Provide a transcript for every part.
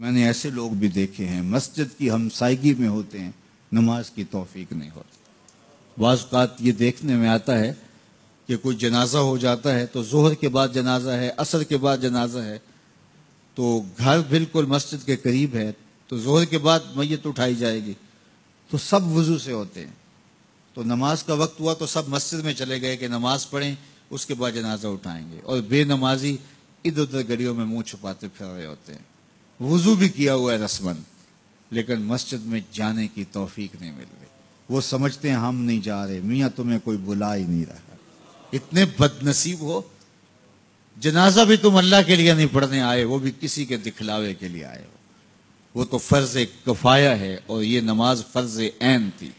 میں نے ایسے لوگ بھی دیکھے ہیں مسجد کی ہمسائیگی میں ہوتے ہیں، نماز کی توفیق نہیں ہوتی۔ بعض اوقات یہ دیکھنے میں آتا ہے کہ کوئی جنازہ ہو جاتا ہے تو ظہر کے بعد جنازہ ہے، عصر کے بعد جنازہ ہے، تو گھر بالکل مسجد کے قریب ہے، تو ظہر کے بعد میت اٹھائی جائے گی، تو سب وضو سے ہوتے ہیں، تو نماز کا وقت ہوا تو سب مسجد میں چلے گئے کہ نماز پڑھیں، اس کے بعد جنازہ اٹھائیں گے، اور بے نمازی ادھر ادھر گلیوں میں منہ چھپاتے پھر رہے ہوتے ہیں، وضو بھی کیا ہوا ہے رسمن، لیکن مسجد میں جانے کی توفیق نہیں مل رہی۔ وہ سمجھتے ہیں ہم نہیں جا رہے، میاں تمہیں کوئی بلا ہی نہیں رہا۔ اتنے بد نصیب ہو، جنازہ بھی تم اللہ کے لیے نہیں پڑھنے آئے، وہ بھی کسی کے دکھلاوے کے لیے آئے ہو۔ وہ تو فرض کفایہ ہے اور یہ نماز فرض عین تھی،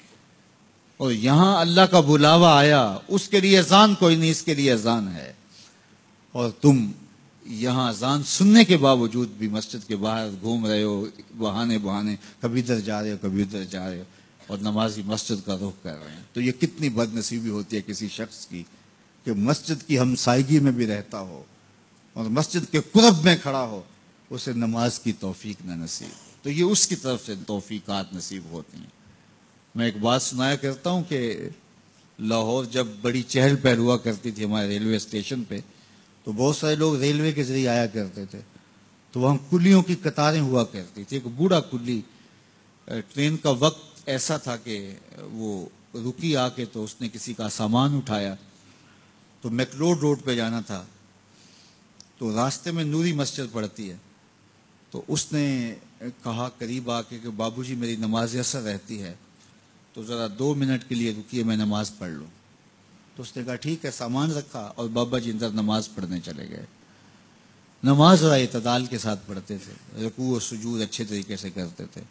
اور یہاں اللہ کا بلاوا آیا، اس کے لیے اذان کوئی نہیں، اس کے لیے اذان ہے، اور تم یہاں اذان سننے کے باوجود بھی مسجد کے باہر گھوم رہے ہو، بہانے بہانے کبھی ادھر جا رہے ہو کبھی ادھر جا رہے ہو، اور نمازی مسجد کا رخ کر رہے ہیں۔ تو یہ کتنی بد نصیبی ہوتی ہے کسی شخص کی کہ مسجد کی ہمسائیگی میں بھی رہتا ہو اور مسجد کے قرب میں کھڑا ہو، اسے نماز کی توفیق نہ نصیب۔ تو یہ اس کی طرف سے توفیقات نصیب ہوتی ہیں۔ میں ایک بات سنایا کرتا ہوں کہ لاہور جب بڑی چہل پہل ہوا کرتی تھی ہمارے ریلوے اسٹیشن پہ، تو بہت سارے لوگ ریلوے کے ذریعے آیا کرتے تھے، تو وہاں کلیوں کی قطاریں ہوا کرتی تھی۔ ایک بوڑھا کلی، ٹرین کا وقت ایسا تھا کہ وہ رکی آ کے، تو اس نے کسی کا سامان اٹھایا، تو میکلوڈ روڈ پہ جانا تھا، تو راستے میں نوری مسجد پڑتی ہے، تو اس نے کہا قریب آ کے کہ بابو جی میری نماز عصر رہتی ہے، تو ذرا 2 منٹ کے لیے رکیے میں نماز پڑھ لوں۔ تو اس نے کہا ٹھیک ہے، سامان رکھا اور بابا جی اندر نماز پڑھنے چلے گئے۔ نماز ذرا اعتدال کے ساتھ پڑھتے تھے، رکوع و سجود اچھے طریقے سے کرتے تھے،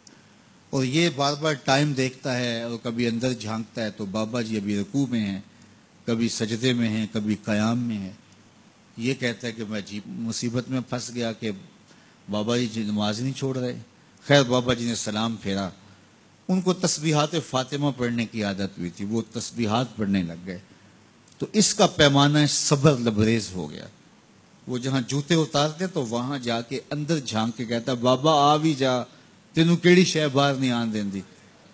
اور یہ بار بار ٹائم دیکھتا ہے اور کبھی اندر جھانکتا ہے، تو بابا جی ابھی رکوع میں ہیں، کبھی سجدے میں ہیں، کبھی قیام میں ہیں۔ یہ کہتا ہے کہ میں عجیب مصیبت میں پھنس گیا کہ بابا جی نماز نہیں چھوڑ رہے۔ خیر بابا جی نے سلام پھیرا، ان کو تسبیحات فاطمہ پڑھنے کی عادت ہوئی تھی، وہ تسبیحات پڑھنے لگ گئے، تو اس کا پیمانہ صبر لبریز ہو گیا۔ وہ جہاں جوتے اتارتے تو وہاں جا کے اندر جھانک کے کہتا بابا آ بھی جا، تینوں کیڑی شے باہر نہیں آن دیندی۔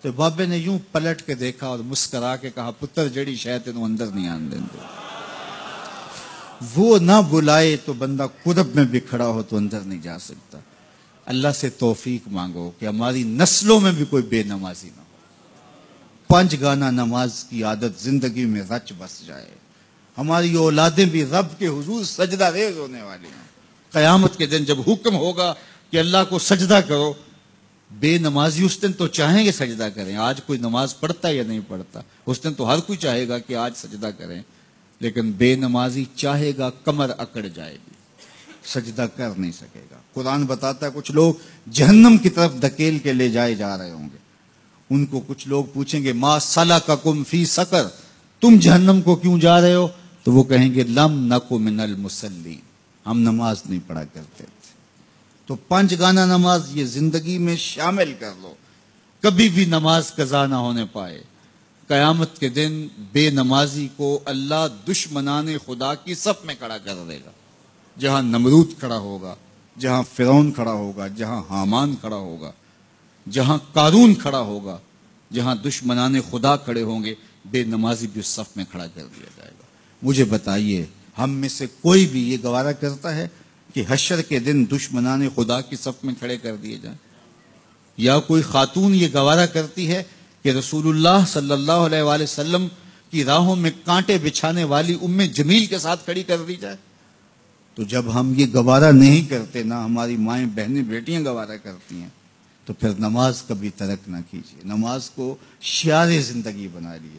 تو بابے نے یوں پلٹ کے دیکھا اور مسکرا کے کہا پتر جڑی شے تینوں اندر نہیں آن دیندی۔ وہ نہ بلائے تو بندہ قرب میں بھی کھڑا ہو تو اندر نہیں جا سکتا۔ اللہ سے توفیق مانگو کہ ہماری نسلوں میں بھی کوئی بے نمازی نہ ہو، 5 گانا نماز کی عادت زندگی میں رچ بس جائے، ہماری اولادیں بھی رب کے حضور سجدہ ریز ہونے والی ہیں۔ قیامت کے دن جب حکم ہوگا کہ اللہ کو سجدہ کرو، بے نمازی اس دن تو چاہیں گے سجدہ کریں، آج کوئی نماز پڑھتا یا نہیں پڑھتا، اس دن تو ہر کوئی چاہے گا کہ آج سجدہ کریں، لیکن بے نمازی چاہے گا کمر اکڑ جائے گی، سجدہ کر نہیں سکے گا۔ قرآن بتاتا ہے کچھ لوگ جہنم کی طرف دھکیل کے لے جائے جا رہے ہوں گے، ان کو کچھ لوگ پوچھیں گے ما سلککم فی سقر، تم جہنم کو کیوں جا رہے ہو؟ تو وہ کہیں گے لم نک من المصلین، ہم نماز نہیں پڑھا کرتے تھے۔ تو 5 گانا نماز یہ زندگی میں شامل کر لو، کبھی بھی نماز قضا نہ ہونے پائے۔ قیامت کے دن بے نمازی کو اللہ دشمنان خدا کی صف میں کھڑا کر دے گا، جہاں نمرود کھڑا ہوگا، جہاں فرعون کھڑا ہوگا، جہاں حامان کھڑا ہوگا، جہاں قارون کھڑا ہوگا، جہاں دشمنان خدا کھڑے ہوں گے، بے نمازی بھی اس صف میں کھڑا کر دیا جائے گا۔ مجھے بتائیے ہم میں سے کوئی بھی یہ گوارا کرتا ہے کہ حشر کے دن دشمنان خدا کی صف میں کھڑے کر دیے جائیں؟ یا کوئی خاتون یہ گوارا کرتی ہے کہ رسول اللہ صلی اللہ علیہ وآلہ وسلم کی راہوں میں کانٹے بچھانے والی ام جمیل کے ساتھ کھڑی کر دی جائے؟ تو جب ہم یہ گوارا نہیں کرتے، نہ ہماری مائیں بہنیں بیٹیاں گوارا کرتی ہیں، تو پھر نماز کبھی ترک نہ کیجیے، نماز کو شعار زندگی بنا لیے۔